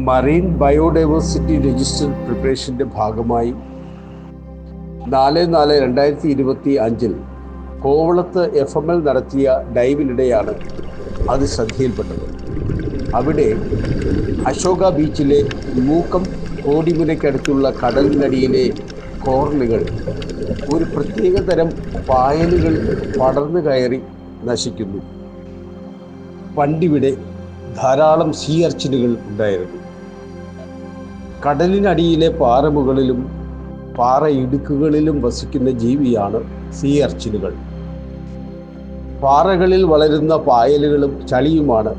Marine biodiversity register പ്രിപ്പറേഷൻ്റെ ഭാഗമായി 4/4/2025 കോവളത്ത് FML നടത്തിയ ഡൈവിനിടെയാണ് അത് ശ്രദ്ധയിൽപ്പെട്ടത്. അവിടെ അശോക ബീച്ചിലെ മൂക്കം കോടിമുനയ്ക്കടുത്തുള്ള കടലിനടിയിലെ കോറലുകൾ ഒരു പ്രത്യേകതരം പായലുകൾ പടർന്നു കയറി നശിക്കുന്നു. പണ്ടിവിടെ ധാരാളം സീ അർച്ചിനുകൾ ഉണ്ടായിരുന്നു. കടലിനടിയിലെ പാറമുകളിലും പാറ ഇടുക്കുകളിലും വസിക്കുന്ന ജീവിയാണ് സീ അർച്ചിനുകൾ. പാറകളിൽ വളരുന്ന പായലുകളും ചളിയുമാണ്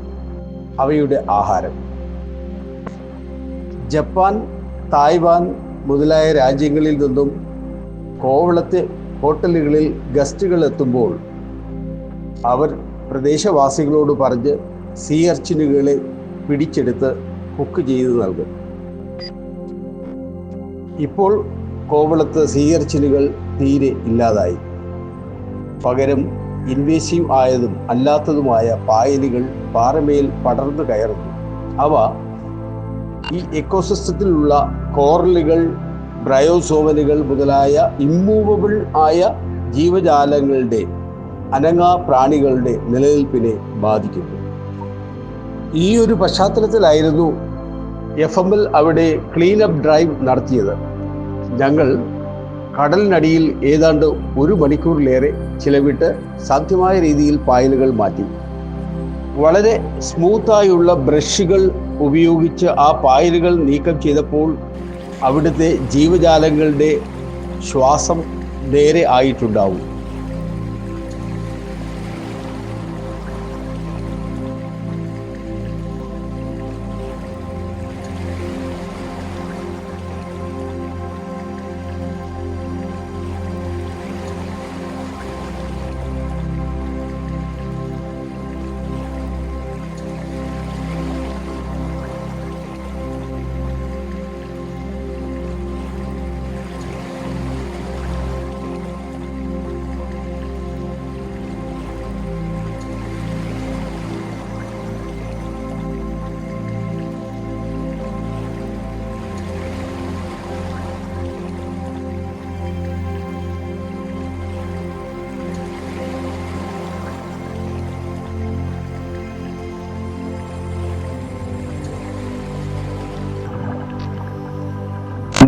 അവയുടെ ആഹാരം. ജപ്പാൻ, തായ്വാൻ മുതലായ രാജ്യങ്ങളിൽ നിന്നും കോവളത്തെ ഹോട്ടലുകളിൽ ഗസ്റ്റുകൾ എത്തുമ്പോൾ അവർ പ്രദേശവാസികളോട് പറഞ്ഞ് സീ അർച്ചിനുകളെ പിടിച്ചെടുത്ത് കുക്ക് ചെയ്ത് നൽകും. ഇപ്പോൾ കോവളത്ത് സീ അർച്ചിനുകൾ തീരെ ഇല്ലാതായി. പകരം ഇൻവേസീവ് ആയതും അല്ലാത്തതുമായ പായലുകൾ പാറമേൽ പടർന്നു കയറുന്നു. അവ ഈ എക്കോസിസ്റ്റത്തിലുള്ള കോറലുകൾ, ബ്രയോസോമനുകൾ മുതലായ ഇമ്മൂവബിൾ ആയ ജീവജാലങ്ങളുടെ, അനങ്ങാ പ്രാണികളുടെ നിലനിൽപ്പിനെ ബാധിക്കുന്നു. ഈ ഒരു പശ്ചാത്തലത്തിലായിരുന്നു FML അവിടെ ക്ലീനപ്പ് ഡ്രൈവ് നടത്തിയത്. ഞങ്ങൾ കടലിനടിയിൽ ഏതാണ്ട് 1 മണിക്കൂറിലേറെ ചിലവിട്ട് സാധ്യമായ രീതിയിൽ പായലുകൾ മാറ്റി. വളരെ സ്മൂത്തായുള്ള ബ്രഷുകൾ ഉപയോഗിച്ച് ആ പായലുകൾ നീക്കം ചെയ്തപ്പോൾ അവിടുത്തെ ജീവജാലങ്ങളുടെ ശ്വാസം നേരെ ആയിട്ടുണ്ടാവും.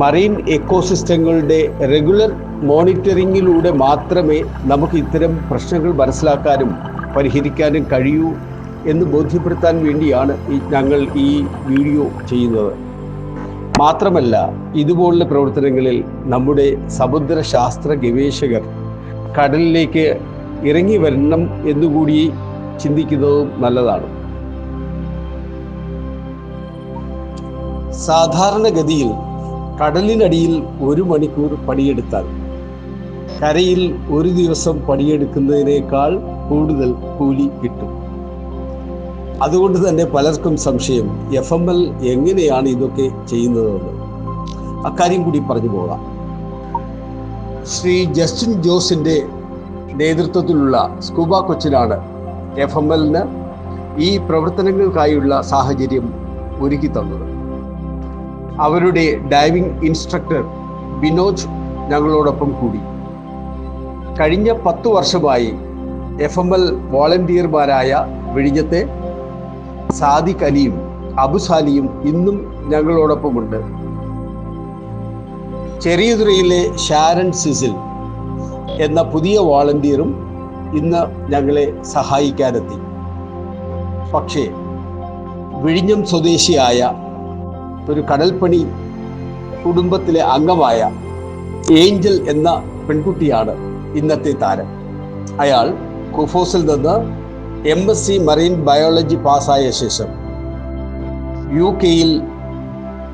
മറീൻ എക്കോസിസ്റ്റങ്ങളുടെ റെഗുലർ മോണിറ്ററിങ്ങിലൂടെ മാത്രമേ നമുക്ക് ഇത്തരം പ്രശ്നങ്ങൾ മനസ്സിലാക്കാനും പരിഹരിക്കാനും കഴിയൂ എന്ന് ബോധ്യപ്പെടുത്താൻ വേണ്ടിയാണ് ഞങ്ങൾ ഈ വീഡിയോ ചെയ്യുന്നത്. മാത്രമല്ല, ഇതുപോലുള്ള പ്രവർത്തനങ്ങളിൽ നമ്മുടെ സമുദ്രശാസ്ത്ര ഗവേഷകർ കടലിലേക്ക് ഇറങ്ങി വരണം എന്നുകൂടി ചിന്തിക്കുന്നതും നല്ലതാണ്. സാധാരണഗതിയിൽ കടലിനടിയിൽ 1 മണിക്കൂർ പണിയെടുത്താൽ കരയിൽ 1 ദിവസം പണിയെടുക്കുന്നതിനേക്കാൾ കൂടുതൽ കൂലി കിട്ടും. അതുകൊണ്ട് തന്നെ പലർക്കും സംശയം, FML എങ്ങനെയാണ് ഇതൊക്കെ ചെയ്യുന്നതെന്ന്. അക്കാര്യം കൂടി പറഞ്ഞു പോകാം. ശ്രീ ജസ്റ്റിൻ ജോസിൻ്റെ നേതൃത്വത്തിലുള്ള സ്കൂബ കൊച്ചിനാണ് FMLന് ഈ പ്രവർത്തനങ്ങൾക്കായുള്ള സാഹചര്യം ഒരുക്കി തന്നത്. അവരുടെ ഡൈവിംഗ് ഇൻസ്ട്രക്ടർ ബിനോജ് ഞങ്ങളോടൊപ്പം കൂടി. കഴിഞ്ഞ 10 വർഷമായി FML വോളണ്ടിയർമാരായ വിഴിഞ്ഞത്തെ സാദിഖ് അലിയും അബുസാലിയും ഇന്നും ഞങ്ങളോടൊപ്പമുണ്ട്. ചെറിയതുറയിലെ ഷാരൻ സിസിൽ എന്ന പുതിയ വോളണ്ടിയറും ഇന്ന് ഞങ്ങളെ സഹായിക്കാനെത്തി. പക്ഷേ വിഴിഞ്ഞം സ്വദേശിയായ ഒരു കടൽപ്പണി കുടുംബത്തിലെ അംഗമായ ഏഞ്ചൽ എന്ന പെൺകുട്ടിയാണ് ഇന്നത്തെ താരം. അയാൾ കുഫോസിൽ നിന്ന് MSc മറീൻ ബയോളജി പാസ്സായ ശേഷം UK-ൽ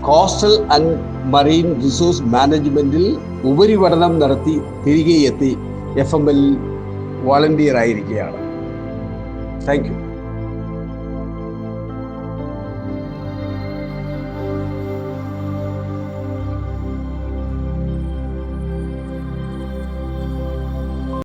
കോസ്റ്റൽ ആൻഡ് മറീൻ റിസോഴ്സ് മാനേജ്മെൻറ്റിൽ ഉപരിപഠനം നടത്തി തിരികെ എത്തി FML വോളണ്ടിയർ ആയിരിക്കുകയാണ്. Thank you.